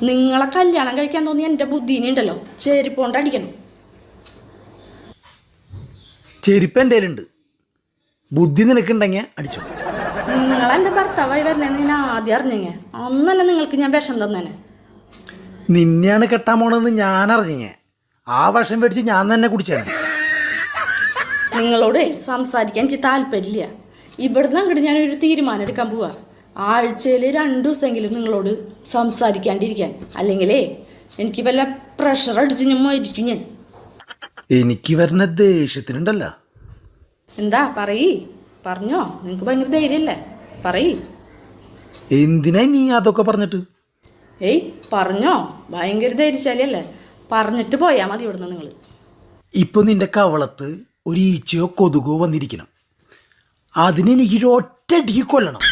നിങ്ങളെ കല്യാണം കഴിക്കാൻ തോന്നി എൻ്റെ ബുദ്ധീനെ ഉണ്ടല്ലോ ചെരുപ്പോണ്ട് അടിക്കണം. ചെരുപ്പ് എൻ്റെ കയ്യിലുണ്ട്, ബുദ്ധി നിനക്കുണ്ടെങ്കിൽ അടിച്ചോ. നിങ്ങളെൻ്റെ ഭർത്താവായി വരണേന്ന് ഞാൻ ആദ്യം അറിഞ്ഞെങ്കിൽ അന്ന് തന്നെ നിങ്ങൾക്ക് ഞാൻ വിഷം തന്നേനെ. നിന്നെയാണ് കെട്ടാൻ പോണെന്ന് ഞാൻ അറിഞ്ഞേ, ആ വിഷം മേടിച്ച് ഞാൻ തന്നെ കുടിച്ചേനെ. നിങ്ങളോട് സംസാരിക്കാൻ എനിക്ക് താല്പര്യമില്ല. ഇവിടുന്ന് അങ്ങോട്ട് ഞാനൊരു തീരുമാനം എടുക്കാൻ പോവാ. ആഴ്ചയിൽ 2 ദിവസമെങ്കിലും നിങ്ങളോട് സംസാരിക്കാണ്ടിരിക്കാൻ, അല്ലെങ്കിലേ എനിക്ക് വല്ല പ്രഷർ അടിച്ച് ഞാൻ മരിക്കും. ഞാൻ എനിക്ക് വരുന്ന ദേഷ്യത്തിനുണ്ടല്ലോ. എന്താ പറഞ്ഞോ, നിങ്ങൾക്ക് ഭയങ്കര ധൈര്യമല്ലേ, പറയ്. എന്തിനാ നീ അതൊക്കെ പറഞ്ഞിട്ട്? ഏയ് പറഞ്ഞോ, ഭയങ്കര ധൈര്യശാലിയല്ലേ, പറഞ്ഞിട്ട് പോയാൽ മതി ഇവിടുന്ന് നിങ്ങൾ. ഇപ്പൊ നിന്റെ കവളത്ത് ഒരു ഈച്ചയോ കൊതുകോ വന്നിരിക്കണം, അതിനെനിക്ക് ഒറ്റയടിക്ക് കൊല്ലണം.